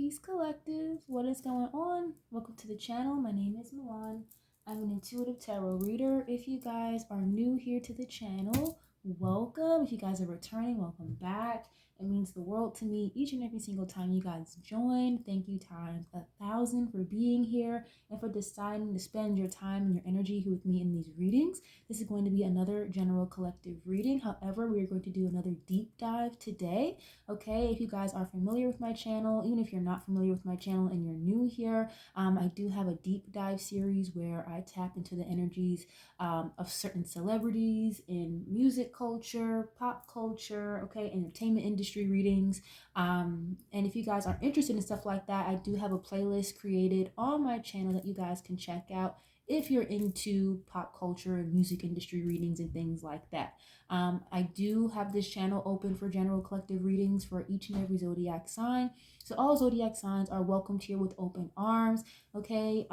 Peace Collective. What is going on? Welcome to the channel. My name is Milan. I'm an intuitive tarot reader. If you guys are new here to the channel, welcome. If you guys are returning, welcome back. It means the world to me each and every single time you guys join. Thank you times 1,000 for being here and for deciding to spend your time and your energy with me in these readings. This is going to be another general collective reading. However, we are going to do another deep dive today. Okay, if you guys are familiar with my channel, even if you're not familiar with my channel and you're new here, I do have a deep dive series where I tap into the energies of certain celebrities in music culture, pop culture, okay, entertainment industry readings. And if you guys are interested in stuff like that, I do have a playlist created on my channel that you guys can check out if you're into pop culture and music industry readings and things like that. I do have this channel open for general collective readings for each and every zodiac sign. So all zodiac signs are welcomed here with open arms. Okay.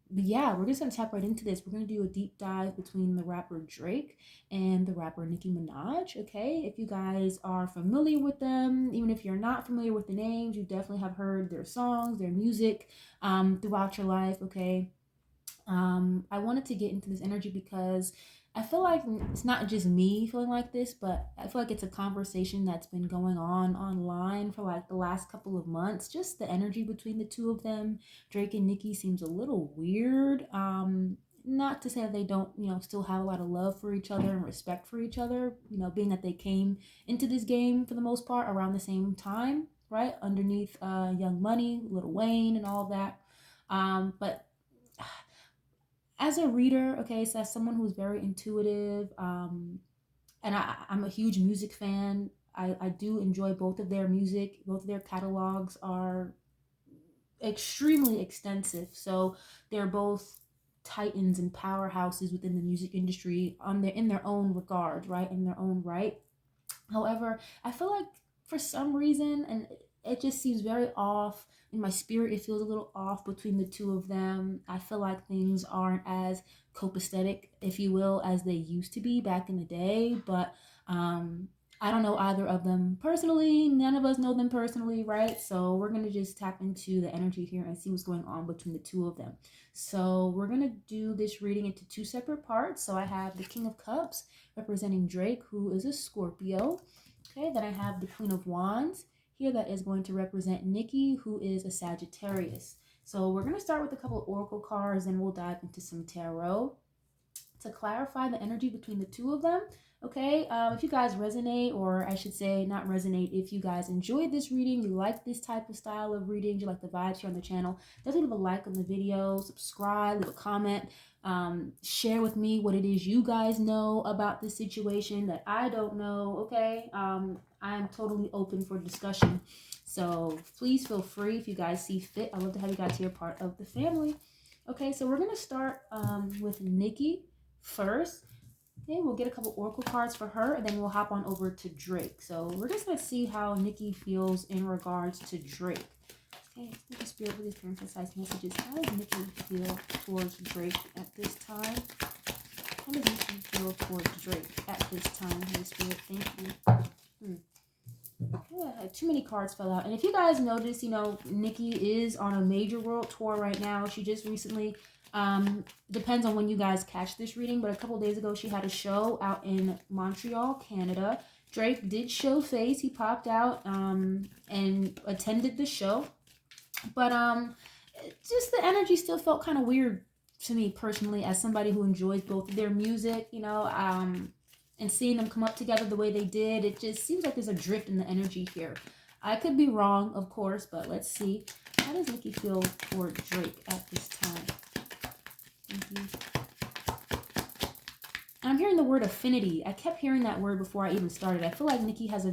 But yeah, we're just gonna tap right into this. We're gonna do a deep dive between the rapper Drake and the rapper Nicki Minaj. Okay, if you guys are familiar with them, even if you're not familiar with the names, you definitely have heard their songs, their music throughout your life. Okay. I wanted to get into this energy because I feel like it's not just me feeling like this, but I feel like it's a conversation that's been going on online for like the last couple of months. Just the energy between the two of them, Drake and Nicki, seems a little weird. Not to say that they don't, still have a lot of love for each other and respect for each other, being that they came into this game for the most part around the same time, right? Underneath Young Money, Lil Wayne, and all of that. But as a reader, okay, so as someone who's very intuitive, and I'm a huge music fan. I do enjoy both of their music. Both of their catalogs are extremely extensive. So they're both titans and powerhouses within the music industry in their own regard, right? In their own right. However, I feel like for some reason, and it just seems very off in my spirit, it feels a little off between the two of them. I feel like things aren't as copacetic, if you will, as they used to be back in the day. But I don't know either of them personally. None of us know them personally, right? So we're going to just tap into the energy here and see what's going on between the two of them. So we're going to do this reading into two separate parts. So I have the King of Cups representing Drake, who is a Scorpio. Okay, then I have the Queen of Wands here that is going to represent Nicki, who is a Sagittarius. So we're going to start with a couple of oracle cards and we'll dive into some tarot to clarify the energy between the two of them. Okay, if you guys resonate, or I should say not resonate, if you guys enjoyed this reading, you like this type of style of reading, you like the vibes here on the channel, definitely leave a like on the video, subscribe, leave a comment, share with me what it is you guys know about this situation that I don't know. Okay, I'm totally open for discussion, so please feel free if you guys see fit. I love to have you guys here, part of the family. Okay, so we're gonna start with Nicki first. Okay, we'll get a couple oracle cards for her, and then we'll hop on over to Drake. So we're just gonna see how Nicki feels in regards to Drake. Okay, let the spirit with these very precise messages. How does Nicki feel towards Drake at this time? How does Nicki feel towards Drake at this time? Holy Spirit, thank you. Yeah, too many cards fell out. And if you guys notice, Nicki is on a major world tour right now. She just recently, depends on when you guys catch this reading, but a couple days ago she had a show out in Montreal, Canada. Drake did show face. He popped out and attended the show. But just the energy still felt kind of weird to me personally, as somebody who enjoys both of their music, and seeing them come up together the way they did. It just seems like there's a drift in the energy here. I could be wrong, of course, but let's see. How does Nicki feel toward Drake at this time? Thank you. I'm hearing the word affinity. I kept hearing that word before I even started. I feel like Nicki has a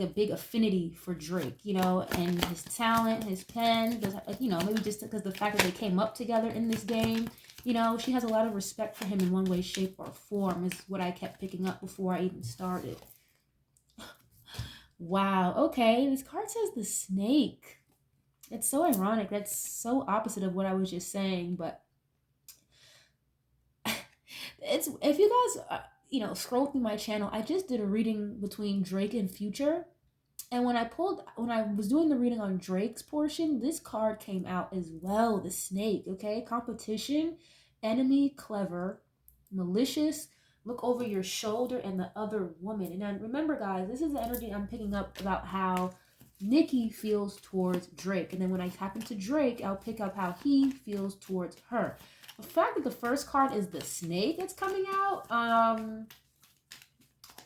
big affinity for Drake, and his talent, his pen, maybe just because the fact that they came up together in this game. She has a lot of respect for him in one way, shape, or form, is what I kept picking up before I even started. Wow, okay, this card says the snake. It's so ironic. That's so opposite of what I was just saying, but if you guys, scroll through my channel, I just did a reading between Drake and Future. And when I was doing the reading on Drake's portion, this card came out as well, the snake, okay? Competition, enemy, clever, malicious, look over your shoulder, and the other woman. And then remember, guys, this is the energy I'm picking up about how Nicki feels towards Drake. And then when I happen to Drake, I'll pick up how he feels towards her. The fact that the first card is the snake that's coming out,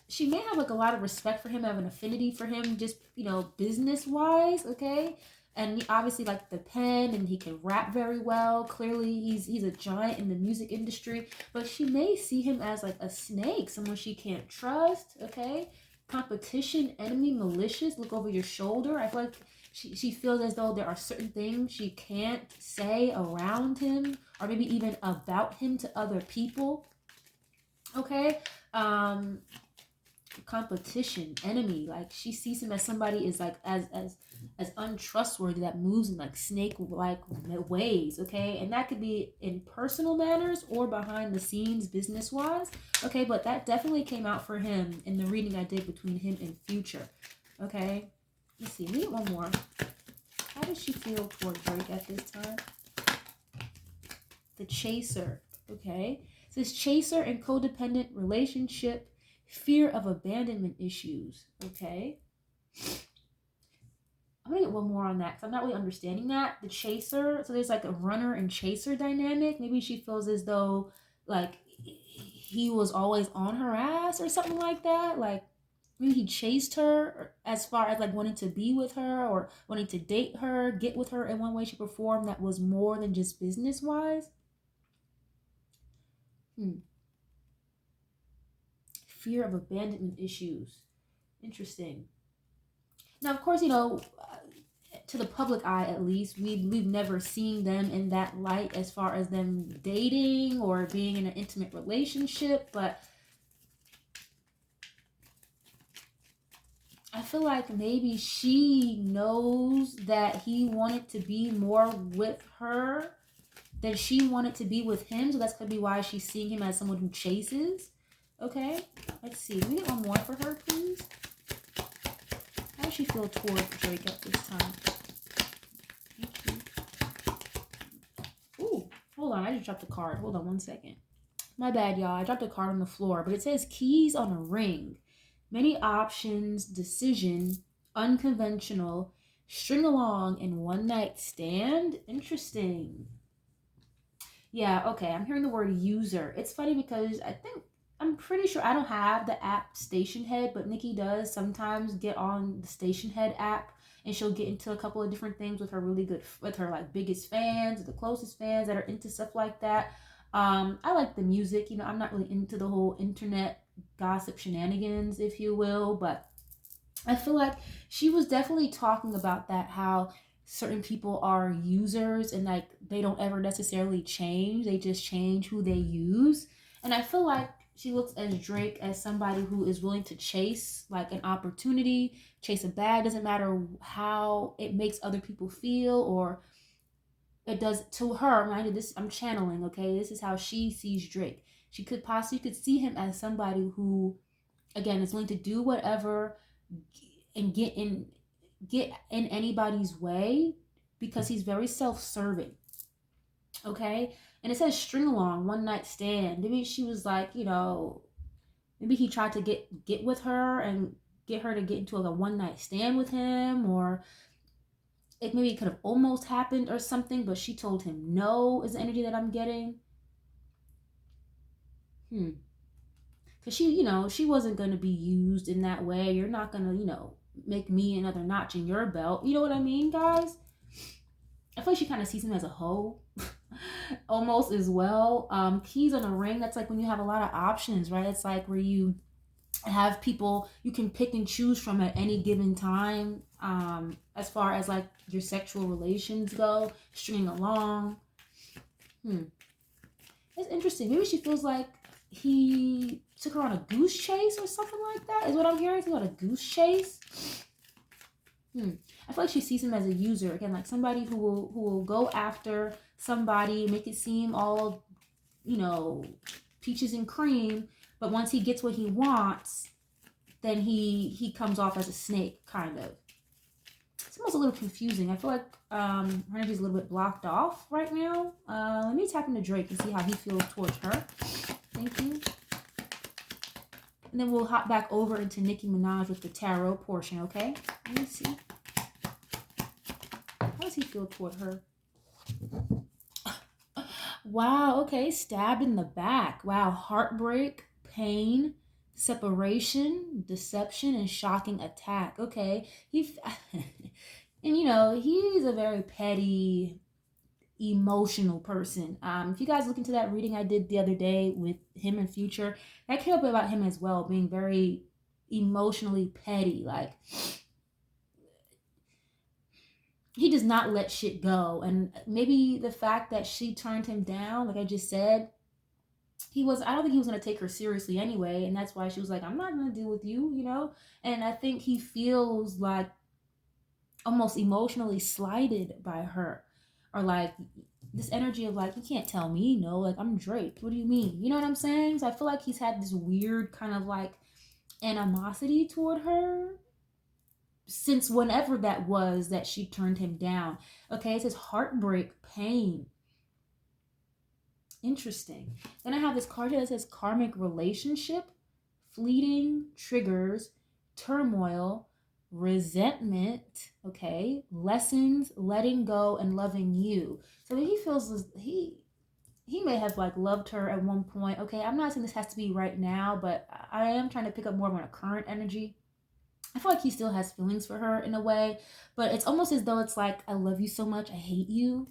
she may have like a lot of respect for him, have an affinity for him, just, you know, business wise, okay? And he obviously like the pen, and he can rap very well. Clearly he's a giant in the music industry, but she may see him as like a snake, someone she can't trust, okay? Competition, enemy, malicious, look over your shoulder. I feel like she feels as though there are certain things she can't say around him, or maybe even about him to other people, okay? Competition, enemy, like she sees him as somebody is like as untrustworthy, that moves in like snake like ways, okay? And that could be in personal manners or behind the scenes business wise, okay? But that definitely came out for him in the reading I did between him and Future, okay? Let's see, we get one more. How does she feel toward Drake at this time? The chaser, okay? It says chaser and codependent relationship, fear of abandonment issues, okay? I'm gonna get one more on that because I'm not really understanding that. The chaser, so there's like a runner and chaser dynamic. Maybe she feels as though like he was always on her ass or something like that. Like maybe he chased her as far as like wanting to be with her or wanting to date her, get with her in one way, shape, or form that was more than just business wise. Fear of abandonment issues. Interesting. Now, of course, you know, to the public eye at least, we've never seen them in that light as far as them dating or being in an intimate relationship, but I feel like maybe she knows that he wanted to be more with her than she wanted to be with him, so that's gonna be why she's seeing him as someone who chases. Okay, let's see. Can we get one more for her, please? How does she feel towards Drake at this time? Thank you. Ooh, hold on. I just dropped a card. Hold on one second. My bad, y'all. I dropped a card on the floor, but it says keys on a ring. Many options, decision, unconventional, string along, and one night stand. Interesting. Yeah, okay. I'm hearing the word user. It's funny because I'm pretty sure I don't have the app Station Head, but Nicki does sometimes get on the Station Head app, and she'll get into a couple of different things with her with her like biggest fans, the closest fans that are into stuff like that. I like the music, you know, I'm not really into the whole internet gossip shenanigans, if you will, but I feel like she was definitely talking about that, how certain people are users and like they don't ever necessarily change, they just change who they use. And I feel like she looks at Drake as somebody who is willing to chase like an opportunity, chase a bag, doesn't matter how it makes other people feel or it does to her. Mind you, this I'm channeling, okay? This is how she sees Drake. She could possibly see him as somebody who, again, is willing to do whatever and get in anybody's way because he's very self-serving. Okay? And it says string along, one night stand. Maybe she was like, you know, maybe he tried to get with her and get her to get into a one night stand with him, or maybe it could have almost happened or something, but she told him no, is the energy that I'm getting. Because she, you know, she wasn't going to be used in that way. You're not going to, you know, make me another notch in your belt. You know what I mean, guys? I feel like she kind of sees him as a hoe almost as well. Keys on a ring, that's like when you have a lot of options, right? It's like where you have people you can pick and choose from at any given time, as far as like your sexual relations go, stringing along. It's interesting. Maybe she feels like he took her on a goose chase or something like that, is what I'm hearing. About a goose chase. I feel like she sees him as a user, again, like somebody who will go after somebody, make it seem all, you know, peaches and cream, but once he gets what he wants, then he comes off as a snake, kind of. It's almost a little confusing. I feel like her energy is a little bit blocked off right now. Let me tap into Drake and see how he feels towards her. Thank you. And then we'll hop back over into Nicki Minaj with the tarot portion, okay? Let me see. How does he feel toward her? Wow, okay. Stabbed in the back. Wow, heartbreak, pain, separation, deception, and shocking attack. Okay. And you know, he's a very petty, emotional person. If you guys look into that reading I did the other day with him and Future, that came up about him as well, being very emotionally petty. Like, he does not let shit go. And maybe the fact that she turned him down, like I just said, I don't think he was going to take her seriously anyway. And that's why she was like, I'm not going to deal with you, you know? And I think he feels like almost emotionally slighted by her, or like this energy of like, you can't tell me no, like I'm Drake, what do you mean, you know what I'm saying? So I feel like he's had this weird kind of like animosity toward her since whenever that was that she turned him down. Okay, it says heartbreak, pain. Interesting. Then I have this card here that says karmic relationship, fleeting triggers, turmoil, resentment, okay, lessons, letting go, and loving you. So he feels he may have like loved her at one point. Okay, I'm not saying this has to be right now, but I am trying to pick up more of a current energy. I feel like he still has feelings for her in a way, but it's almost as though it's like, I love you so much, I hate you.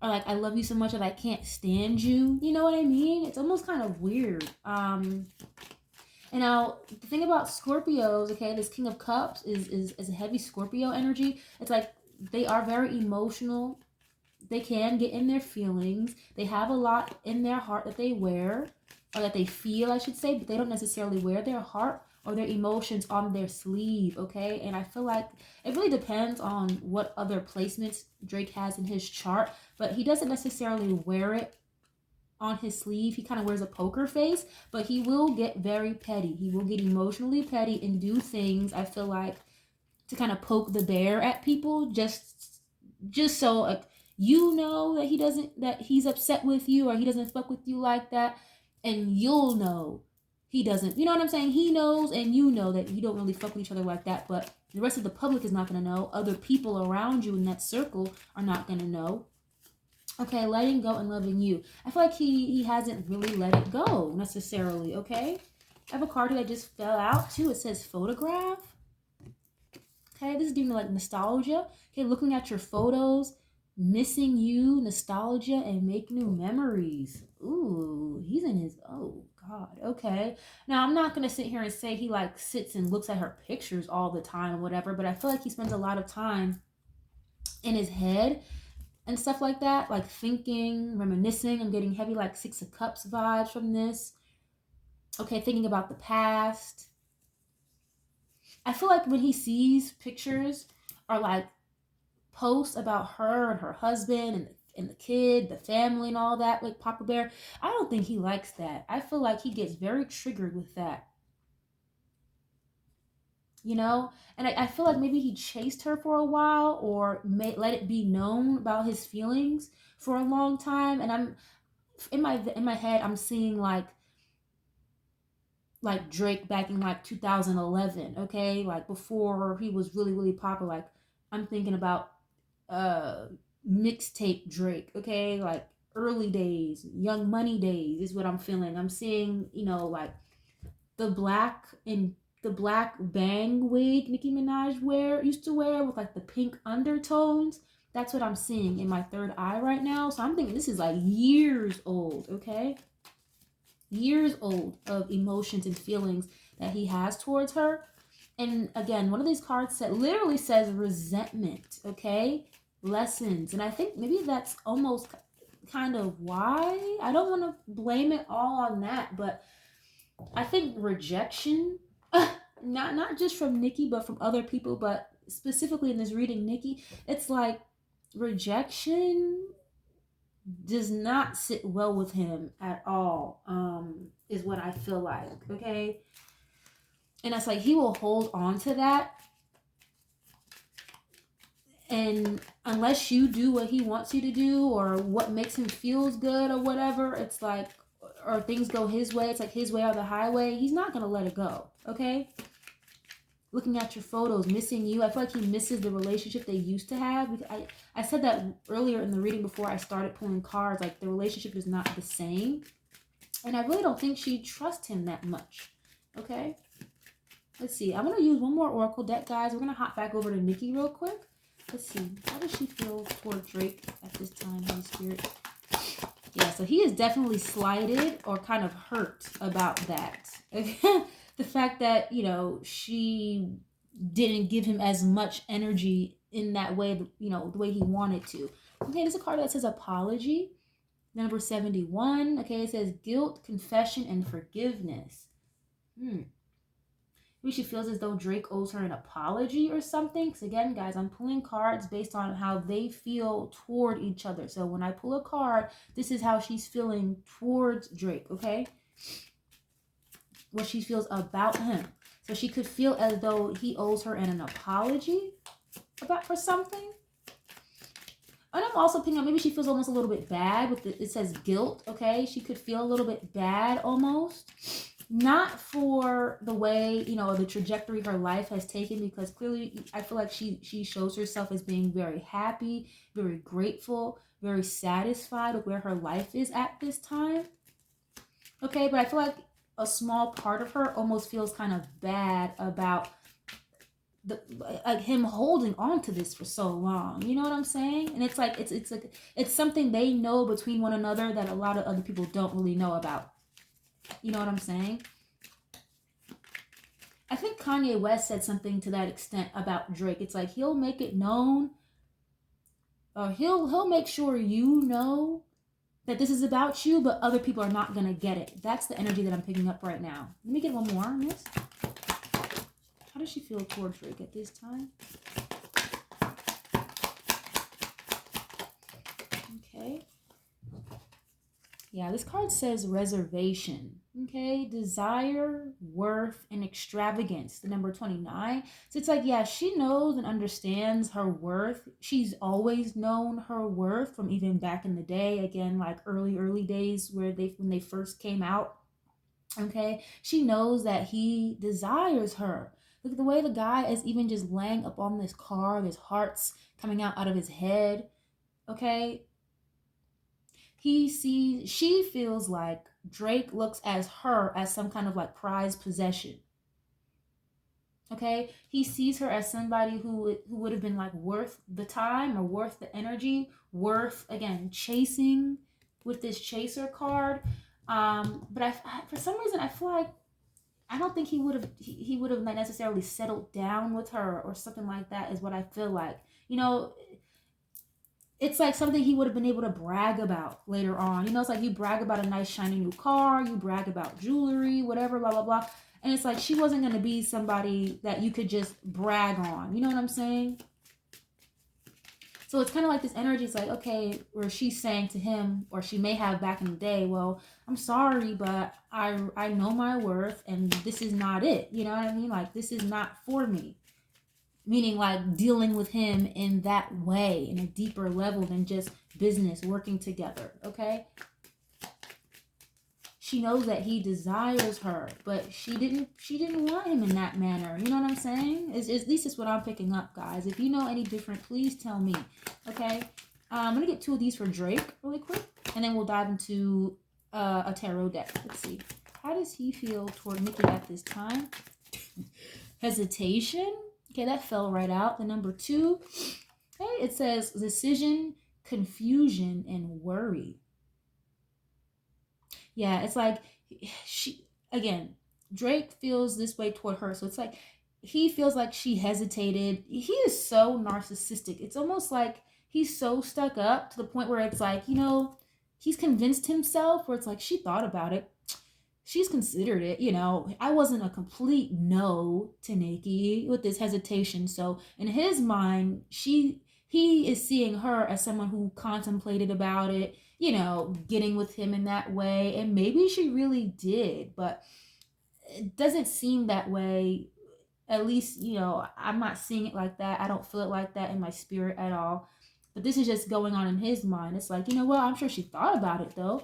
Or like, I love you so much that I can't stand you. You know what I mean? It's almost kind of weird. And now the thing about Scorpios, okay, this King of Cups is a heavy Scorpio energy. It's like they are very emotional. They can get in their feelings. They have a lot in their heart that they wear, or that they feel, I should say, but they don't necessarily wear their heart or their emotions on their sleeve, okay? And I feel like it really depends on what other placements Drake has in his chart, but he doesn't necessarily wear it on his sleeve. He kind of wears a poker face, but he will get very petty. He will get emotionally petty and do things, I feel like, to kind of poke the bear at people, just so like, you know that he's upset with you, or he doesn't fuck with you like that, and you'll know he doesn't. You know what I'm saying? He knows and you know that you don't really fuck with each other like that, but the rest of the public is not going to know. Other people around you in that circle are not going to know. Okay, letting go and loving you. I feel like he hasn't really let it go necessarily, okay? I have a card that just fell out too. It says photograph. Okay, this is giving me like nostalgia. Okay, looking at your photos, missing you, nostalgia, and make new memories. Ooh, he's in his, oh God, okay. Now, I'm not going to sit here and say he like sits and looks at her pictures all the time or whatever, but I feel like he spends a lot of time in his head and stuff like that, like thinking, reminiscing. I'm getting heavy like Six of Cups vibes from this. Okay, thinking about the past. I feel like when he sees pictures or like posts about her and her husband and the kid, the family and all that, like Papa Bear, I don't think he likes that. I feel like he gets very triggered with that. You know? And I feel like maybe he chased her for a while, or let it be known about his feelings for a long time. And I'm in my head, I'm seeing like Drake back in like 2011, okay? Like before he was really, really popular. Like I'm thinking about mixtape Drake, okay? Like early days, Young Money days is what I'm feeling. I'm seeing, you know, like the black bang wig Nicki Minaj used to wear with like the pink undertones. That's what I'm seeing in my third eye right now. So I'm thinking this is like years old, okay? Years old of emotions and feelings that he has towards her. And again, one of these cards literally says resentment, okay? Lessons. And I think maybe that's almost kind of why. I don't want to blame it all on that, but I think rejection, not just from Nicki, but from other people, but specifically in this reading, Nicki, it's like rejection does not sit well with him at all, is what I feel like, okay? And it's like he will hold on to that. And unless you do what he wants you to do or what makes him feels good or whatever, it's like, or things go his way, it's like his way or the highway, he's not going to let it go, okay? Looking at your photos, missing you. I feel like he misses the relationship they used to have. I said that earlier in the reading before I started pulling cards, like the relationship is not the same. And I really don't think she trusts him that much, okay? Let's see. I'm going to use one more oracle deck, guys. We're going to hop back over to Nicki real quick. Let's see. How does she feel toward Drake at this time, Holy Spirit? Yeah, so he is definitely slighted or kind of hurt about that. The fact that, you know, she didn't give him as much energy in that way, you know, the way he wanted to. Okay, there's a card that says apology. Number 71. Okay, it says guilt, confession, and forgiveness. Maybe she feels as though Drake owes her an apology or something. Because again, guys, I'm pulling cards based on how they feel toward each other. So when I pull a card, this is how she's feeling towards Drake, okay? What she feels about him. So she could feel as though he owes her an apology for something. And I'm also picking up, maybe she feels almost a little bit bad with it says guilt, okay? She could feel a little bit bad almost. Not for the way, you know, the trajectory her life has taken, because clearly I feel like she shows herself as being very happy, very grateful, very satisfied with where her life is at this time. Okay, but I feel like a small part of her almost feels kind of bad about like him holding on to this for so long. You know what I'm saying? And it's like it's something they know between one another that a lot of other people don't really know about. You know what I'm saying? I think Kanye West said something to that extent about Drake. It's like he'll make it known, or he'll make sure you know that this is about you, but other people are not gonna get it. That's the energy that I'm picking up right now. Let me get one more on this. How does she feel toward Drake at this time? Okay. Yeah, this card says reservation. Okay, desire, worth, and extravagance. The number 29. So it's like, yeah, she knows and understands her worth. She's always known her worth from even back in the day. Again, like early days when they first came out. Okay, she knows that he desires her. Look at the way the guy is even just laying up on this card. His heart's coming out of his head. Okay. She feels like Drake looks as her as some kind of like prized possession. Okay, he sees her as somebody who would have been like worth the time or worth the energy, worth again chasing with this chaser card. But I for some reason I feel like I don't think he would have not necessarily settled down with her or something like that. Is what I feel like. You know, it's like something he would have been able to brag about later on. You know, it's like you brag about a nice shiny new car, you brag about jewelry, whatever, blah, blah, blah. And it's like she wasn't going to be somebody that you could just brag on. You know what I'm saying? So it's kind of like this energy. It's like, okay, where she's saying to him, or she may have back in the day, well, I'm sorry, but I know my worth and this is not it. You know what I mean? Like, this is not for me. Meaning like dealing with him in that way, in a deeper level than just business, working together, okay? She knows that he desires her, but she didn't want him in that manner. You know what I'm saying? At least it's what I'm picking up, guys. If you know any different, please tell me, okay? I'm going to get two of these for Drake really quick, and then we'll dive into a tarot deck. Let's see. How does he feel toward Nicki at this time? Hesitation? Okay, that fell right out. The number 2. Okay, it says decision, confusion, and worry. Yeah, it's like Drake feels this way toward her. So it's like he feels like she hesitated. He is so narcissistic. It's almost like he's so stuck up to the point where it's like, you know, he's convinced himself where it's like she thought about it. She's considered it, you know. I wasn't a complete no to Nicki with this hesitation. So in his mind, he is seeing her as someone who contemplated about it, you know, getting with him in that way. And maybe she really did, but it doesn't seem that way. At least, I'm not seeing it like that. I don't feel it like that in my spirit at all. But this is just going on in his mind. It's like, well, I'm sure she thought about it though.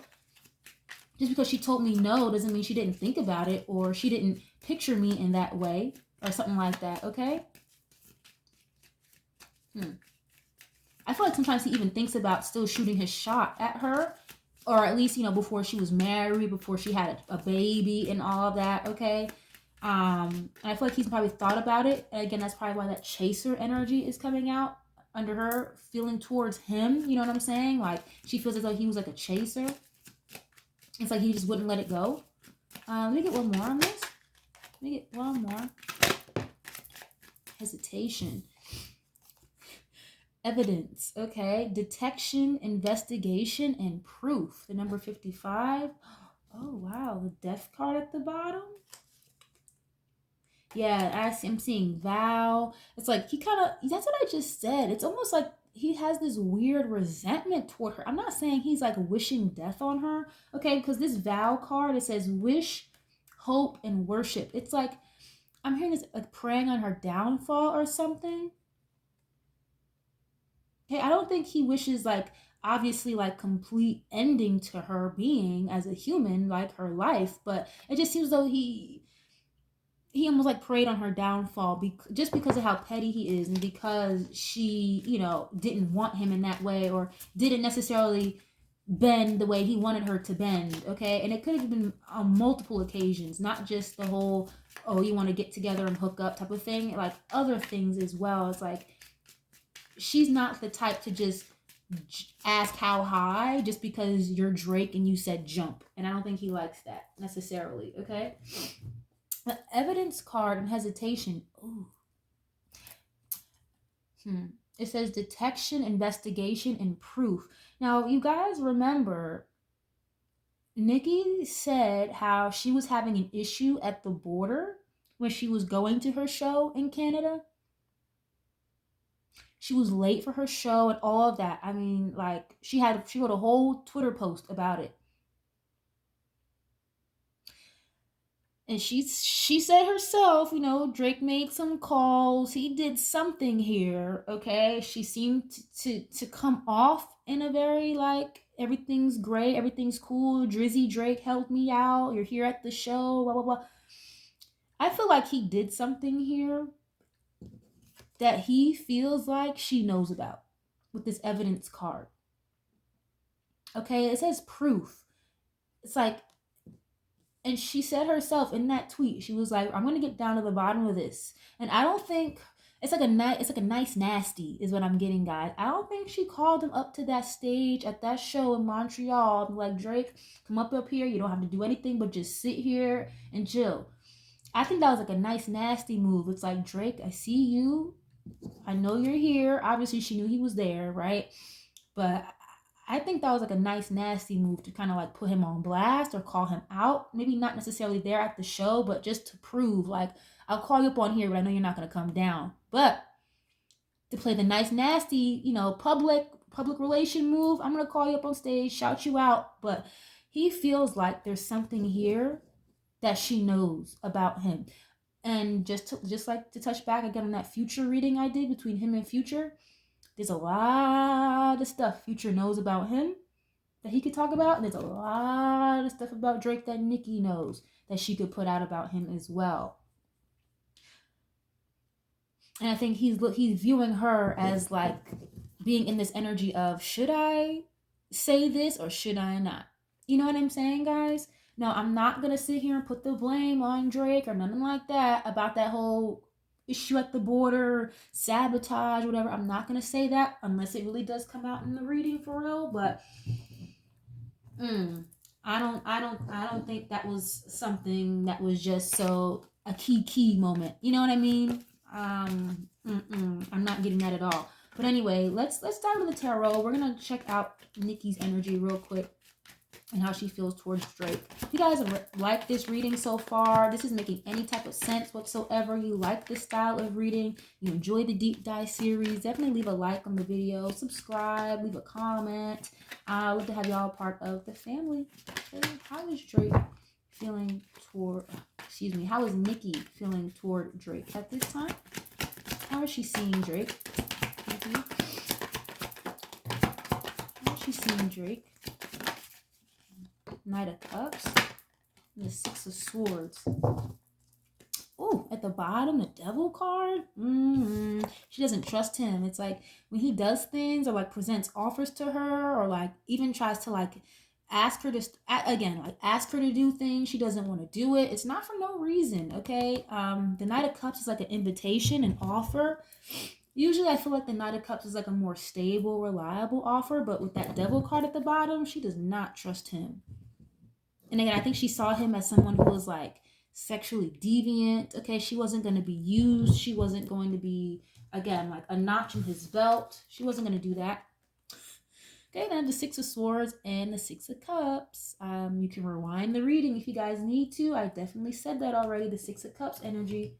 Just because she told me no doesn't mean she didn't think about it, or she didn't picture me in that way or something like that, okay? I feel like sometimes he even thinks about still shooting his shot at her, or at least, before she was married, before she had a baby and all of that, okay? And I feel like he's probably thought about it. And again, that's probably why that chaser energy is coming out under her, feeling towards him. You know what I'm saying? Like, she feels as though he was like a chaser. It's like he just wouldn't let it go. Let me get one more on this. Let me get one more. Hesitation. Evidence, okay? Detection, investigation, and proof. The number 55. Oh, wow. The death card at the bottom. Yeah, I'm seeing vow. It's like he kind of, that's what I just said. It's almost like he has this weird resentment toward her. I'm not saying he's like wishing death on her, okay? Because this vow card, it says wish, hope, and worship. It's like, I'm hearing this like praying on her downfall or something. Okay, I don't think he wishes like obviously like complete ending to her being as a human, like her life, but it just seems though he almost like preyed on her downfall just because of how petty he is, and because she didn't want him in that way, or didn't necessarily bend the way he wanted her to bend, okay? And it could have been on multiple occasions, not just the whole, oh, you want to get together and hook up type of thing, like other things as well. It's like she's not the type to just ask how high just because you're Drake and you said jump, and I don't think he likes that necessarily, okay? The evidence card and hesitation. Ooh. It says detection, investigation, and proof. Now, you guys remember, Nicki said how she was having an issue at the border when she was going to her show in Canada. She was late for her show and all of that. I mean, like, she wrote a whole Twitter post about it. And she said herself, Drake made some calls. He did something here, okay? She seemed to come off in a very, like, everything's great, everything's cool. Drizzy Drake helped me out. You're here at the show, blah, blah, blah. I feel like he did something here that he feels like she knows about with this evidence card. Okay, it says proof. It's like, and she said herself in that tweet, she was like, I'm gonna get down to the bottom of this. And I don't think it's like a nice nasty is what I'm getting, guys. I don't think she called him up to that stage at that show in Montreal and like, Drake, come up here. You don't have to do anything but just sit here and chill. I think that was like a nice nasty move. It's like, Drake, I see you. I know you're here. Obviously, she knew he was there, right? But I think that was like a nice nasty move to kind of like put him on blast or call him out. Maybe not necessarily there at the show, but just to prove, like, I'll call you up on here, but I know you're not going to come down. But to play the nice nasty, public relation move, I'm going to call you up on stage, shout you out. But he feels like there's something here that she knows about him. And just like to touch back again on that Future reading I did between him and Future, there's a lot of stuff Future knows about him that he could talk about, and there's a lot of stuff about Drake that Nicki knows that she could put out about him as well. And I think he's viewing her as like being in this energy of, should I say this or should I not? You know what I'm saying, guys? No, I'm not going to sit here and put the blame on Drake or nothing like that about that whole issue at the border, sabotage, whatever. I'm not going to say that unless it really does come out in the reading for real. But I don't think that was something that was just so a key moment. You know what I mean? I'm not getting that at all. But anyway, let's dive into the tarot. We're going to check out Nicki's energy real quick and how she feels towards Drake. If you guys have liked this reading so far, this is making any type of sense whatsoever, you like this style of reading, you enjoy the deep dive series, definitely leave a like on the video, subscribe, leave a comment. I'd love to have y'all part of the family. Okay, how is Drake feeling toward, excuse me, how is Nicki feeling toward Drake at this time? How is she seeing Drake? How is she seeing Drake? Knight of Cups. And the Six of Swords. Oh, at the bottom, the Devil card. She doesn't trust him. It's like when he does things or like presents offers to her or like even tries to like ask her to, again, like ask her to do things. She doesn't want to do it. It's not for no reason, okay? The Knight of Cups is like an invitation, an offer. Usually I feel like the Knight of Cups is like a more stable, reliable offer. But with that Devil card at the bottom, she does not trust him. And again, I think she saw him as someone who was like sexually deviant. Okay, she wasn't going to be used. She wasn't going to be, again, like a notch in his belt. She wasn't going to do that. Okay, then the Six of Swords and the Six of Cups. You can rewind the reading if you guys need to. I definitely said that already. The Six of Cups energy.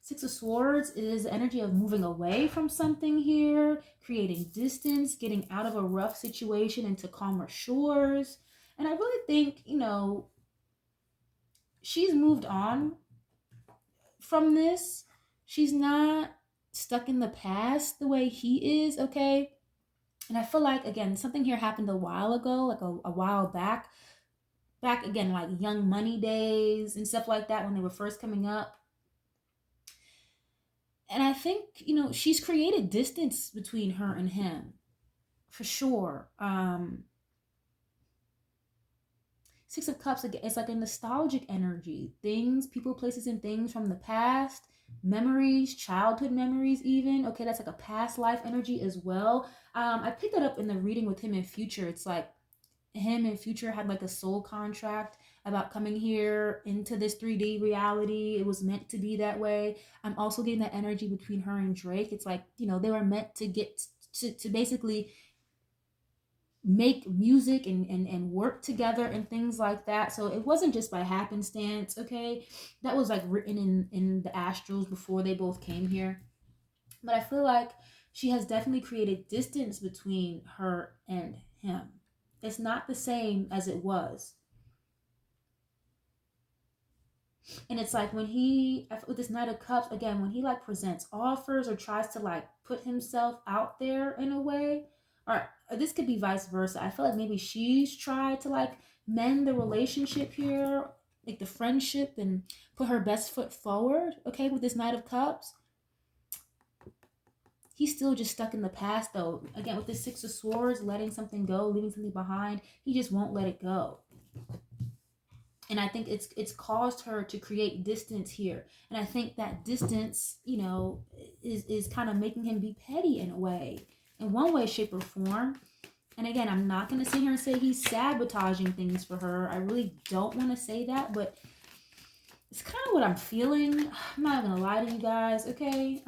Six of Swords is the energy of moving away from something here, creating distance, getting out of a rough situation into calmer shores. And I really think, you know, she's moved on from this. She's not stuck in the past the way he is, okay? And I feel like, again, something here happened a while ago, like a while back. Back, again, like Young Money days and stuff like that when they were first coming up. And I think, you know, she's created distance between her and him, for sure. Six of Cups, it's like a nostalgic energy. Things, people, places, and things from the past. Memories, childhood memories even. Okay, that's like a past life energy as well. I picked that up in the reading with him in Future. It's like him and Future had like a soul contract about coming here into this 3D reality. It was meant to be that way. I'm also getting that energy between her and Drake. It's like, you know, they were meant to get to basically make music and work together and things like that. So it wasn't just by happenstance, okay? That was like written in the astrals before they both came here. But I feel like she has definitely created distance between her and him. It's not the same as it was. And it's like when he, with this Knight of Cups, again, when he like presents offers or tries to like put himself out there in a way, or this could be vice versa. I feel like maybe she's tried to like mend the relationship here, like the friendship, and put her best foot forward, okay, with this Knight of Cups. He's still just stuck in the past though. Again, with the Six of Swords, letting something go, leaving something behind, he just won't let it go. And I think it's caused her to create distance here. And I think that distance, you know, is kind of making him be petty in a way, in one way, shape, or form. And again, I'm not going to sit here and say he's sabotaging things for her. I really don't want to say that, but it's kind of what I'm feeling. I'm not going to lie to you guys, okay?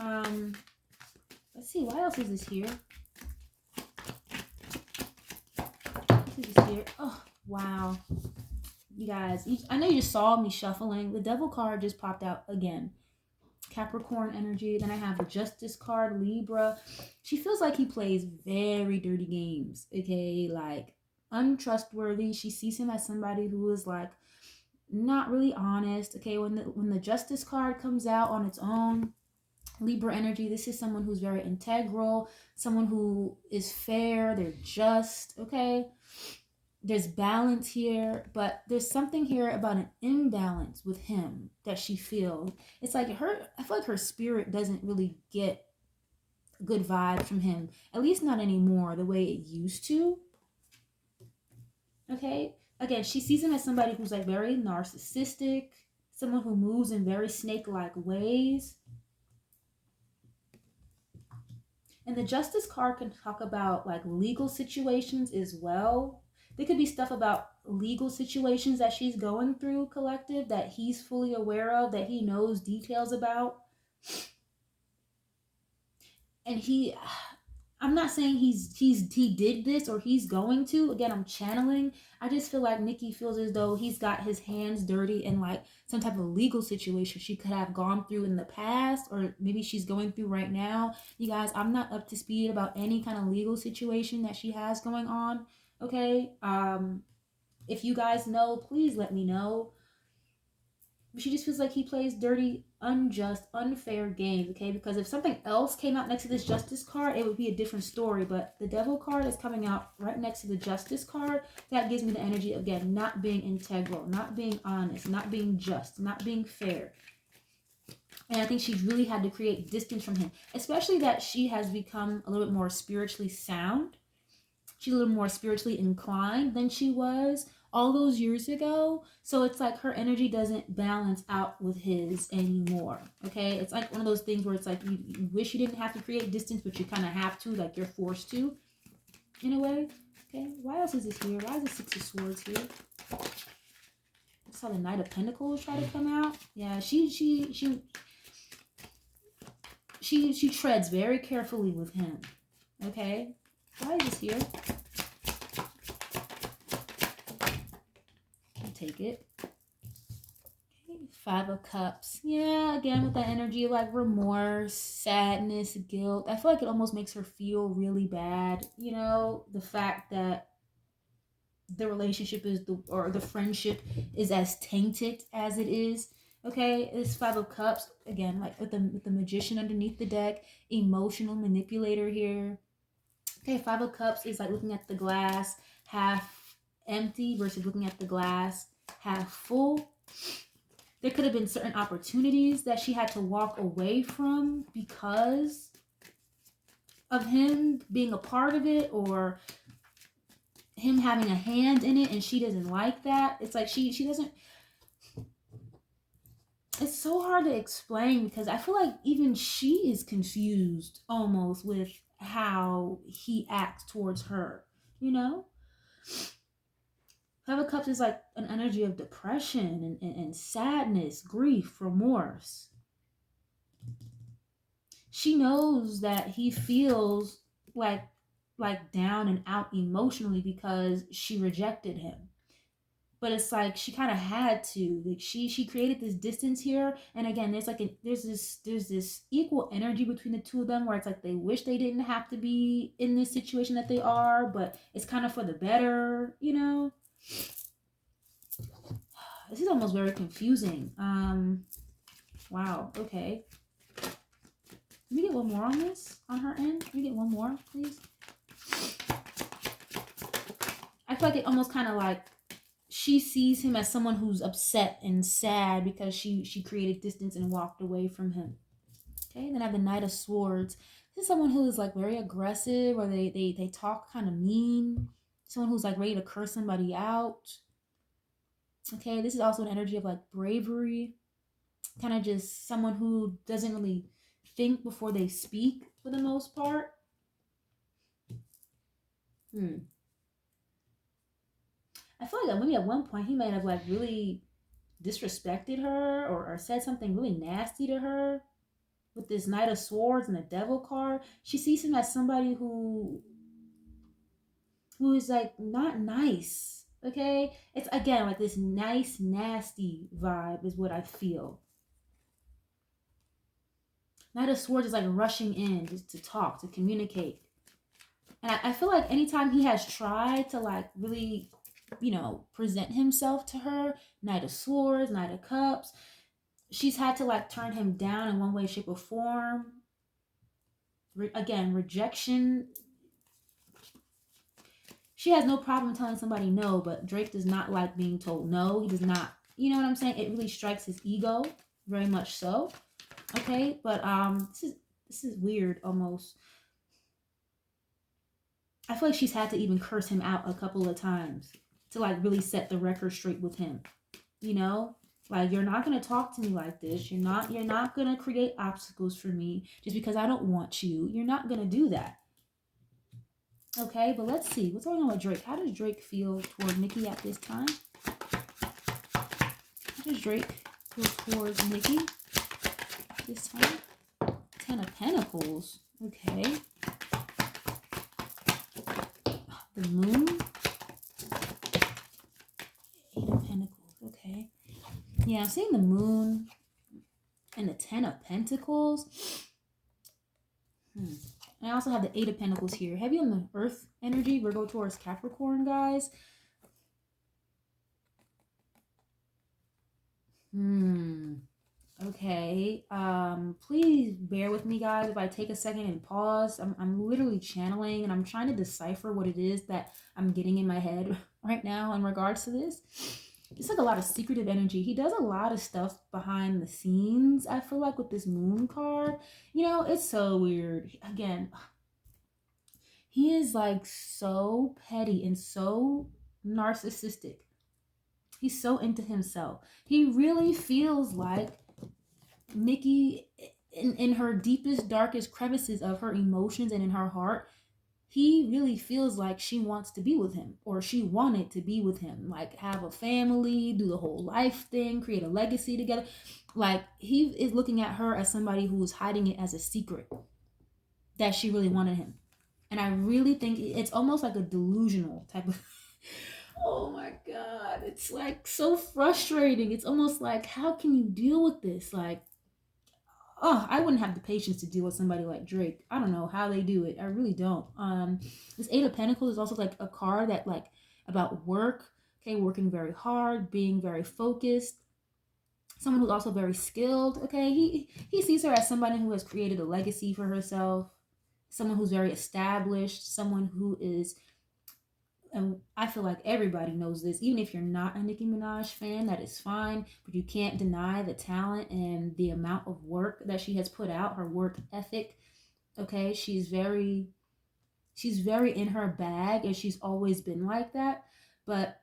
Let's see, what else is this here? What is this here? Oh, wow. You guys, I know you just saw me shuffling. The Devil card just popped out again. Capricorn energy. Then I have the Justice card, Libra. She feels like he plays very dirty games, okay? Like untrustworthy. She sees him as somebody who is like not really honest, okay? When the Justice card comes out on its own, Libra energy, this is someone who's very integral, someone who is fair, they're just, okay? There's balance here, but there's something here about an imbalance with him that she feels. It's like I feel like her spirit doesn't really get good vibes from him, at least not anymore the way it used to. Okay, again, she sees him as somebody who's like very narcissistic, someone who moves in very snake-like ways. And the Justice card can talk about like legal situations as well. There could be stuff about legal situations that she's going through, collective, that he's fully aware of, that he knows details about. And I'm not saying he did this or he's going to. Again, I'm channeling. I just feel like Nicki feels as though he's got his hands dirty in like some type of legal situation she could have gone through in the past, or maybe she's going through right now. You guys, I'm not up to speed about any kind of legal situation that she has going on. Okay. If you guys know, please let me know. But she just feels like he plays dirty, unjust, unfair games, okay? Because if something else came out next to this Justice card, it would be a different story. But the Devil card is coming out right next to the Justice card. That gives me the energy, again, not being integral, not being honest, not being just, not being fair. And I think she's really had to create distance from him, especially that she has become a little bit more spiritually sound. She's a little more spiritually inclined than she was all those years ago. So it's like her energy doesn't balance out with his anymore. Okay, it's like one of those things where it's like you wish you didn't have to create distance, but you kind of have to, like you're forced to in a way. Okay, why else is this here? Why is the Six of Swords here? I saw the Knight of Pentacles try to come out. Yeah, she treads very carefully with him. Okay, why is this here? I'll take it. Okay, Five of Cups. Yeah, again with that energy of like remorse, sadness, guilt. I feel like it almost makes her feel really bad. You know, the fact that the relationship is the friendship is as tainted as it is. Okay, this Five of Cups again, like with the Magician underneath the deck, emotional manipulator here. Okay, Five of Cups is like looking at the glass half empty versus looking at the glass half full. There could have been certain opportunities that she had to walk away from because of him being a part of it, or him having a hand in it, and she doesn't like that. It's like she doesn't. It's so hard to explain because I feel like even she is confused almost with how he acts towards her, you know? Five of Cups is like an energy of depression and sadness, grief, remorse. She knows that he feels like down and out emotionally because she rejected him. But it's like she kind of had to, like she created this distance here. And again, there's this equal energy between the two of them where it's like they wish they didn't have to be in this situation that they are, but it's kind of for the better, you know. This is almost very confusing. Wow. Okay, let me get one more on this on her end. Let me get one more, please. I feel like it almost kind of like she sees him as someone who's upset and sad because she created distance and walked away from him. Okay, then I have the Knight of Swords. This is someone who is like very aggressive, or they talk kind of mean. Someone who's like ready to curse somebody out. Okay, this is also an energy of like bravery. Kind of just someone who doesn't really think before they speak for the most part. I feel like maybe at one point he might have like really disrespected her, or said something really nasty to her. With this Knight of Swords and the Devil card, she sees him as somebody who is like not nice. Okay, it's again like this nice nasty vibe is what I feel. Knight of Swords is like rushing in just to talk, to communicate. And I feel like anytime he has tried to like really, you know, present himself to her, Knight of Swords, Knight of Cups, she's had to like turn him down in one way, shape, or form. Again, rejection. She has no problem telling somebody no, but Drake does not like being told no. He does not, you know what I'm saying? It really strikes his ego, very much so. Okay, but this is weird almost. I feel like she's had to even curse him out a couple of times to like really set the record straight with him. You know? Like, you're not gonna talk to me like this. You're not gonna create obstacles for me just because I don't want you. You're not gonna do that. Okay, but let's see. What's going on with Drake? How does Drake feel toward Nicki at this time? How does Drake feel towards Nicki this time? Ten of Pentacles. Okay. The Moon. Eight of Pentacles. Okay. Yeah, I'm seeing the Moon and the Ten of Pentacles. I also have the Eight of Pentacles here. Heavy on the Earth energy, Virgo, Taurus, Capricorn, guys. Okay. Please bear with me, guys, if I take a second and pause. I'm literally channeling and I'm trying to decipher what it is that I'm getting in my head right now in regards to this. It's like a lot of secretive energy. He does a lot of stuff behind the scenes, I feel like, with this moon card. You know, it's so weird. Again, he is like so petty and so narcissistic. He's so into himself. He really feels like Nicki, in her deepest, darkest crevices of her emotions and in her heart, he really feels like she wants to be with him, or she wanted to be with him, like have a family, do the whole life thing, create a legacy together. Like he is looking at her as somebody who is hiding it as a secret that she really wanted him. And I really think it's almost like a delusional type of oh my god, it's like so frustrating. It's almost like, how can you deal with this? Like, oh, I wouldn't have the patience to deal with somebody like Drake. I don't know how they do it. I really don't. This Eight of Pentacles is also like a card that like about work. Okay, working very hard, being very focused. Someone who's also very skilled. Okay, he sees her as somebody who has created a legacy for herself. Someone who's very established. Someone who is, and I feel like everybody knows this, even if you're not a Nicki Minaj fan, that is fine, but you can't deny the talent and the amount of work that she has put out, her work ethic. Okay, she's very in her bag, and she's always been like that. But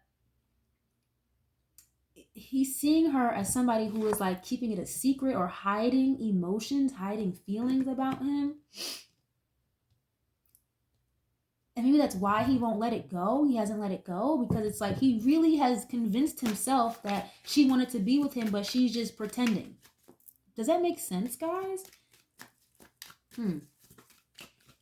he's seeing her as somebody who is like keeping it a secret or hiding emotions, hiding feelings about him. And maybe that's why he won't let it go. He hasn't let it go because it's like he really has convinced himself that she wanted to be with him, but she's just pretending. Does that make sense, guys?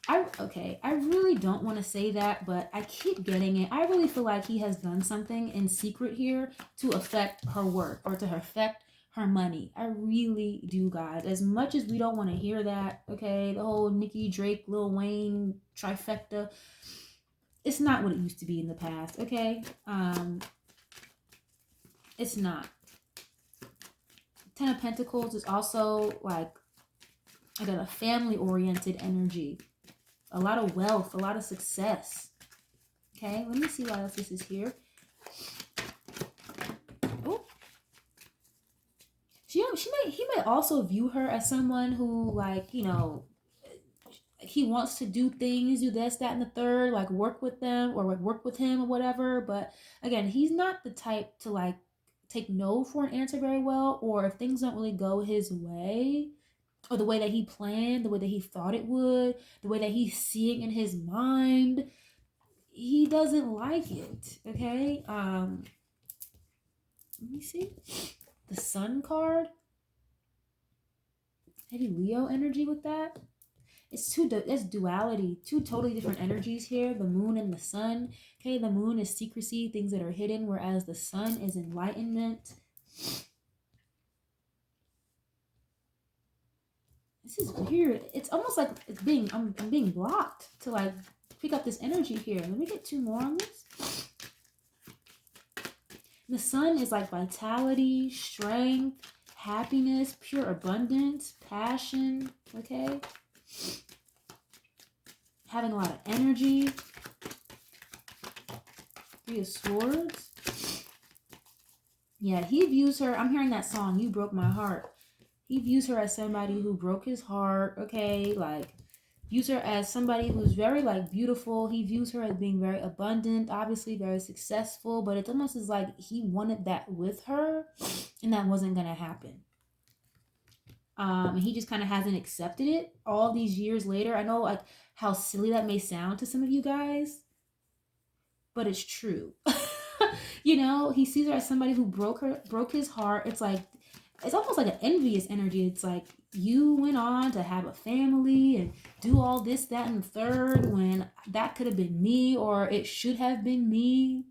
I really don't want to say that, but I keep getting it. I really feel like he has done something in secret here to affect her work or to affect her money. I really do, guys. As much as we don't want to hear that, okay, the whole Nicki, Drake, Lil Wayne trifecta, it's not what it used to be in the past, okay? It's not. Ten of Pentacles is also like a family-oriented energy. A lot of wealth, a lot of success. Okay, let me see why else this is here. Oh, he might also view her as someone who, like, you know, he wants to do things, do this, that, and the third, like work with them or work with him or whatever. But again, he's not the type to like take no for an answer very well, or if things don't really go his way, or the way that he planned, the way that he thought it would, the way that he's seeing in his mind, he doesn't like it. Okay. Let me see. The Sun card. Heavy Leo energy with that. It's duality, two totally different energies here, the moon and the sun. Okay, the moon is secrecy, things that are hidden, whereas the sun is enlightenment. This is weird. It's almost like I'm being blocked to like pick up this energy here. Let me get two more on this. The sun is like vitality, strength, happiness, pure abundance, passion, okay? Having a lot of energy. Three of Swords. Yeah, he views her, I'm hearing that song, You Broke My Heart. He views her as somebody who broke his heart, okay? Like, views her as somebody who's very, like, beautiful. He views her as being very abundant, obviously very successful, but it's almost as like he wanted that with her, and that wasn't going to happen. And he just kind of hasn't accepted it all these years later. I know, like, how silly that may sound to some of you guys, but it's true. You know, he sees her as somebody who broke his heart. It's like, it's almost like an envious energy. It's like, you went on to have a family and do all this, that, and the third, when that could have been me, or it should have been me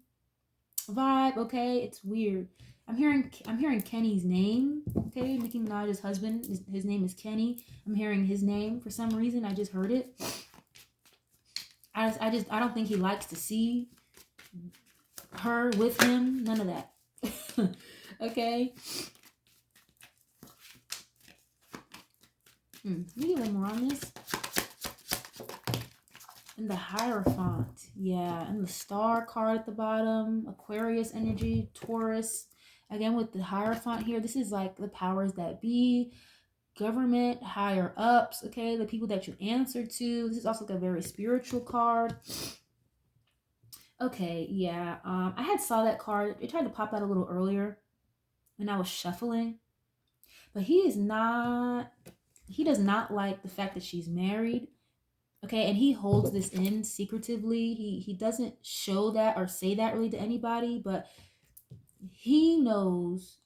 vibe. Okay, it's weird. I'm hearing Kenny's name. Okay, Nicki Minaj's husband, his name is Kenny. I'm hearing his name for some reason. I just heard it. I don't think he likes to see her with him. None of that. Okay. Let me get one more on this. And the Hierophant, yeah, and the Star card at the bottom, Aquarius energy, Taurus. Again, with the Hierophant here, this is like the powers that be, government, higher ups, okay, the people that you answer to. This is also like a very spiritual card. Okay, yeah, I had saw that card. It tried to pop out a little earlier when I was shuffling, but he does not like the fact that she's married. Okay, and he holds this in secretively. He doesn't show that or say that really to anybody, but he knows.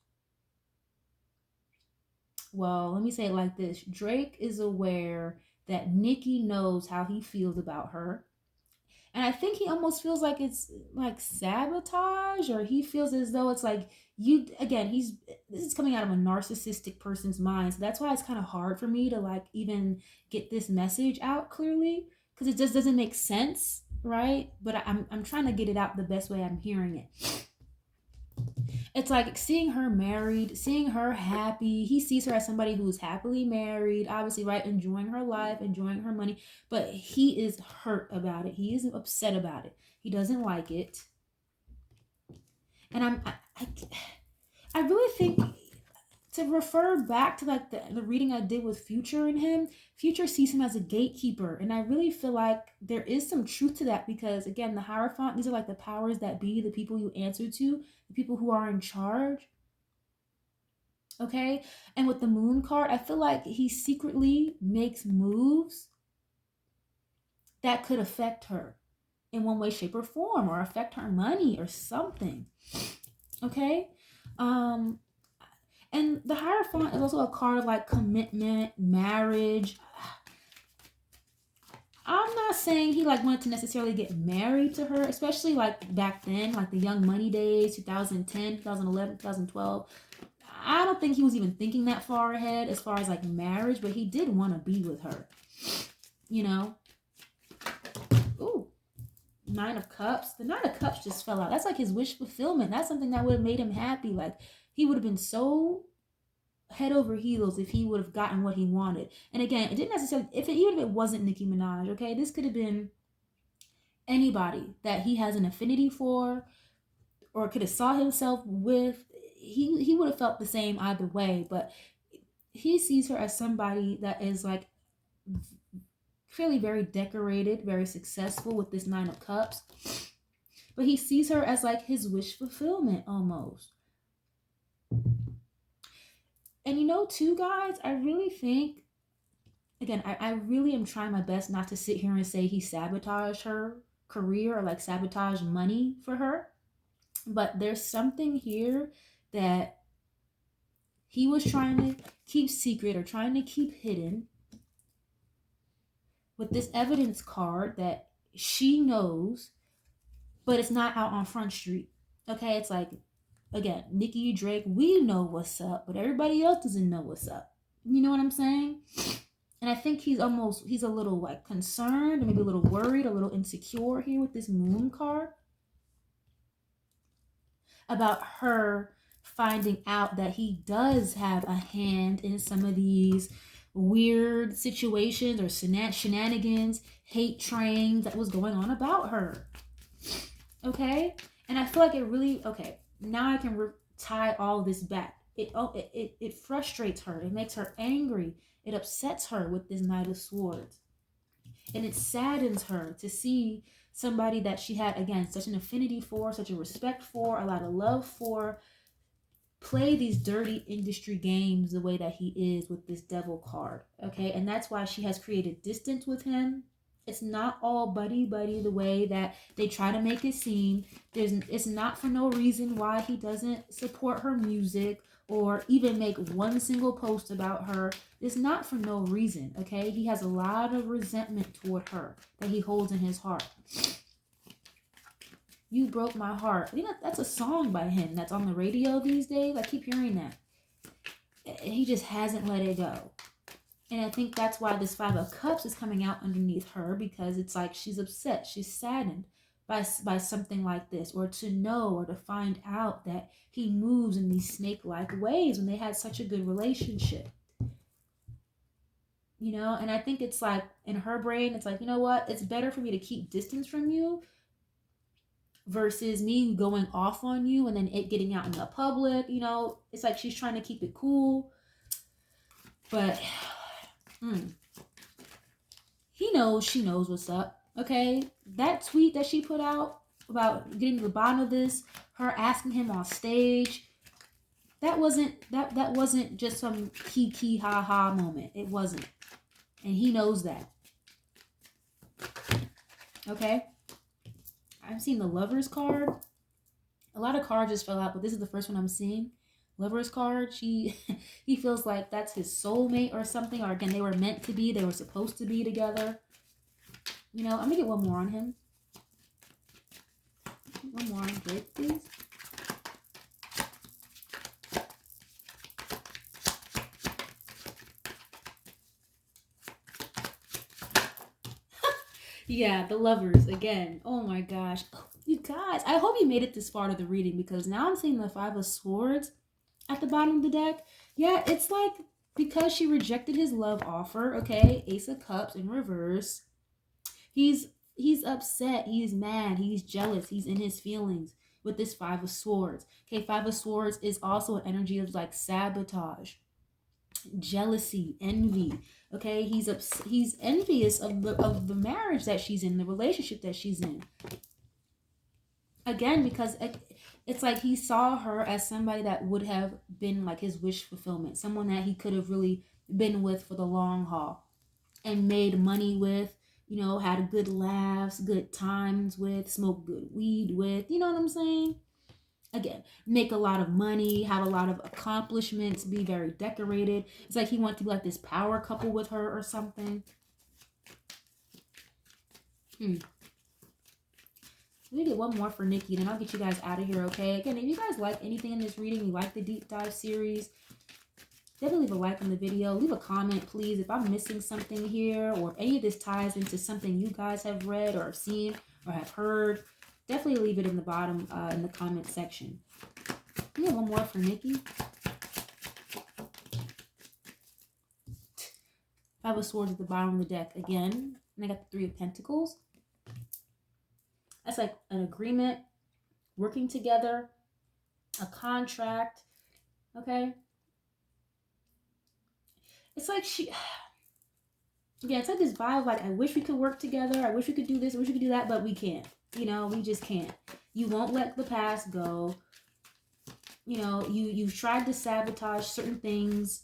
Well, let me say it like this. Drake is aware that Nicki knows how he feels about her. And I think he almost feels like it's like sabotage, or he feels as though it's like you, again, this is coming out of a narcissistic person's mind. So that's why it's kind of hard for me to like even get this message out clearly, because it just doesn't make sense, right? But I'm trying to get it out the best way I'm hearing it. It's like seeing her married, seeing her happy. He sees her as somebody who's happily married, obviously, right? Enjoying her life, enjoying her money. But he is hurt about it. He is upset about it. He doesn't like it. And I really think, to refer back to like the reading I did with Future and him, Future sees him as a gatekeeper. And I really feel like there is some truth to that, because again, the Hierophant, these are like the powers that be, the people you answer to, the people who are in charge. Okay. And with the Moon card, I feel like he secretly makes moves that could affect her in one way, shape, or form, or affect her money or something. Okay. And the Hierophant is also a card of like commitment, marriage. I'm not saying he like wanted to necessarily get married to her, especially like back then, like the Young Money days, 2010, 2011, 2012. I don't think he was even thinking that far ahead as far as like marriage, but he did want to be with her, you know? Ooh, Nine of Cups. The Nine of Cups just fell out. That's like his wish fulfillment. That's something that would have made him happy. Like he would have been so head over heels if he would have gotten what he wanted. And again, it didn't necessarily, even if it wasn't Nicki Minaj, okay, this could have been anybody that he has an affinity for or could have saw himself with. He would have felt the same either way, but he sees her as somebody that is like clearly very decorated, very successful with this Nine of Cups, but he sees her as like his wish fulfillment almost. And you know, too, guys, I really think, again, I really am trying my best not to sit here and say he sabotaged her career or like sabotage money for her. But there's something here that he was trying to keep secret or trying to keep hidden with this evidence card that she knows, but it's not out on Front Street. Okay, it's like, again, Nicki, Drake, we know what's up, but everybody else doesn't know what's up. You know what I'm saying? And I think he's a little like concerned, maybe a little worried, a little insecure here with this Moon card about her finding out that he does have a hand in some of these weird situations or shenanigans, hate trains that was going on about her. Okay? And I feel like it really, okay, now I can tie all this back. It frustrates her. It makes her angry. It upsets her with this Knight of Swords. And it saddens her to see somebody that she had, again, such an affinity for, such a respect for, a lot of love for, play these dirty industry games the way that he is with this Devil card. Okay? And that's why she has created distance with him. It's not all buddy the way that they try to make it seem. It's not for no reason why he doesn't support her music or even make one single post about her. It's not for no reason, okay? He has a lot of resentment toward her that he holds in his heart. You broke my heart. You know, that's a song by him that's on the radio these days. I keep hearing that. He just hasn't let it go. And I think that's why this Five of Cups is coming out underneath her, because it's like she's upset, she's saddened by something like this, or to know or to find out that he moves in these snake-like ways when they had such a good relationship. you know. And I think it's like in her brain, it's like, you know what, it's better for me to keep distance from you versus me going off on you and then it getting out in the public, you know. It's like she's trying to keep it cool, but he knows, she knows what's up. Okay, that tweet that she put out about getting to the bottom of this, her asking him on stage, that wasn't just some kiki ha ha moment. It wasn't, and he knows that. Okay, I'm seeing the Lovers card. A lot of cards just fell out, but this is the first one I'm seeing. Lovers card. He feels like that's his soulmate or something, or again, they were meant to be, they were supposed to be together. You know, I'm gonna get one more on him. One more on Drake, please. Yeah, the Lovers again. Oh my gosh. You guys, I hope you made it this far to the reading, because now I'm seeing the Five of Swords at the bottom of the deck. Yeah, it's like because she rejected his love offer, okay? Ace of Cups in reverse. He's upset, he's mad, he's jealous, he's in his feelings with this Five of Swords. Okay, Five of Swords is also an energy of like sabotage, jealousy, envy. Okay, he's envious of the marriage that she's in, the relationship that she's in. Again, because it's like he saw her as somebody that would have been like his wish fulfillment, someone that he could have really been with for the long haul and made money with, you know, had good laughs, good times with, smoked good weed with, you know what I'm saying? Again, make a lot of money, have a lot of accomplishments, be very decorated. It's like he wanted to be like this power couple with her or something. Let me get one more for Nicki, then I'll get you guys out of here, okay? Again, if you guys like anything in this reading, you like the deep dive series, definitely leave a like on the video. Leave a comment, please, if I'm missing something here, or if any of this ties into something you guys have read or seen or have heard. Definitely leave it in the bottom in the comment section. Yeah, one more for Nicki. Five of Swords at the bottom of the deck again. And I got the Three of Pentacles. That's like an agreement, working together, a contract, okay? It's like yeah, it's like this vibe, like, I wish we could work together, I wish we could do this, I wish we could do that, but we can't. You know, we just can't. You won't let the past go. You know, you've tried to sabotage certain things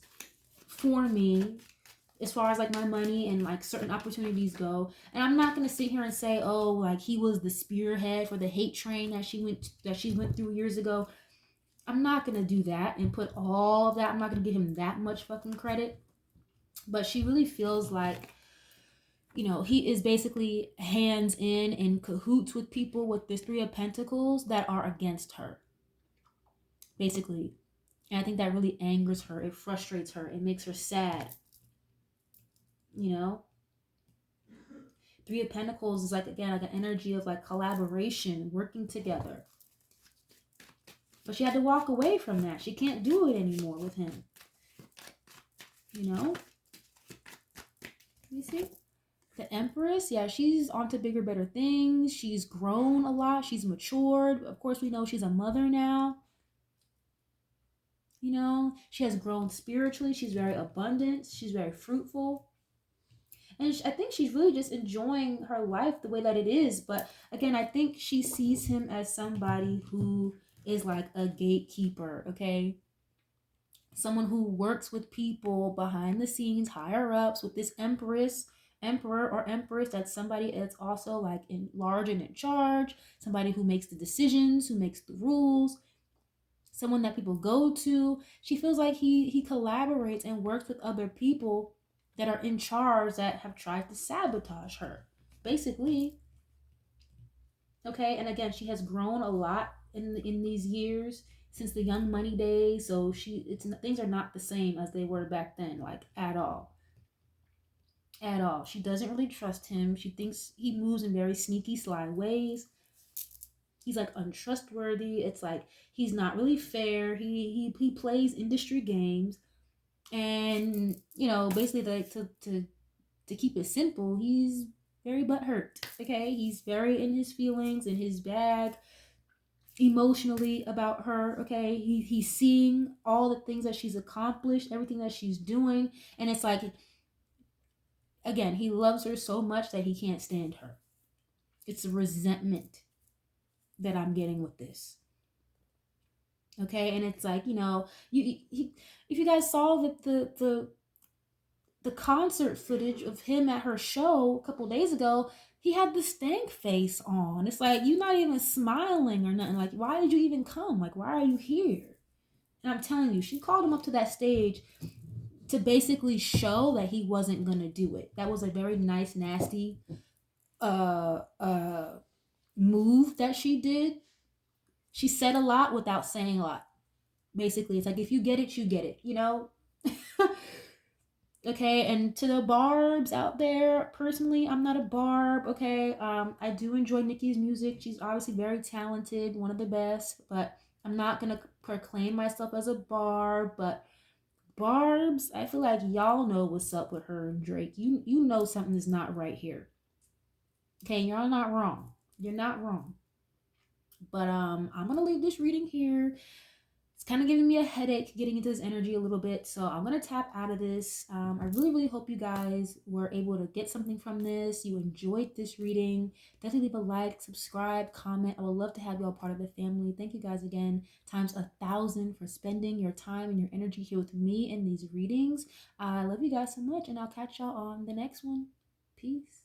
for me, as far as like my money and like certain opportunities go. And I'm not gonna sit here and say, oh, like he was the spearhead for the hate train that she went through years ago. I'm not gonna do that and put all of that. I'm not gonna give him that much fucking credit. But she really feels like, you know, he is basically hands in cahoots with people with this Three of Pentacles that are against her, basically. And I think that really angers her. It frustrates her. It makes her sad. You know? Three of Pentacles is like, again, like an energy of like collaboration, working together. But she had to walk away from that. She can't do it anymore with him. You know? Let me see. The Empress, yeah, she's on to bigger, better things. She's grown a lot. She's matured. Of course, we know she's a mother now. You know, she has grown spiritually. She's very abundant. She's very fruitful. And I think she's really just enjoying her life the way that it is. But again, I think she sees him as somebody who is like a gatekeeper, okay? Someone who works with people behind the scenes, higher ups, with this emperor or empress. That's somebody that's also like in large and in charge. Somebody who makes the decisions, who makes the rules. Someone that people go to. She feels like he collaborates and works with other people that are in charge that have tried to sabotage her, basically. Okay, and again, she has grown a lot in these years since the Young Money days. So things are not the same as they were back then, like at all. At all. She doesn't really trust him. She thinks he moves in very sneaky, sly ways. He's like untrustworthy. It's like he's not really fair. He plays industry games. And, you know, basically like to to keep it simple, he's very butthurt. Okay, he's very in his feelings, in his bag, emotionally about her. Okay, he's seeing all the things that she's accomplished, everything that she's doing, and it's like, again, he loves her so much that he can't stand her. It's a resentment that I'm getting with this. Okay, and it's like, if you guys saw the concert footage of him at her show a couple days ago, he had the stank face on. It's like, you're not even smiling or nothing. Like, why did you even come? Like, why are you here? And I'm telling you, she called him up to that stage to basically show that he wasn't gonna do it. That was a very nice, nasty uh uh move that she did. She said a lot without saying a lot. Basically, it's like, if you get it, you get it. Okay, and to the barbs out there, personally, I'm not a barb. Okay, I do enjoy Nicki's music. She's obviously very talented, one of the best, but I'm not gonna proclaim myself as a barb. But barbs, I feel like y'all know what's up with her and Drake. You know something is not right here. Okay, you're not wrong. You're not wrong. But I'm gonna leave this reading here. It's kind of giving me a headache getting into this energy a little bit, so I'm gonna tap out of this. I really hope you guys were able to get something from this. You enjoyed this reading. Definitely leave a like, subscribe, comment. I would love to have you all part of the family. Thank you guys again times 1,000 for spending your time and your energy here with me in these readings. I love you guys so much, and I'll catch y'all on the next one. Peace.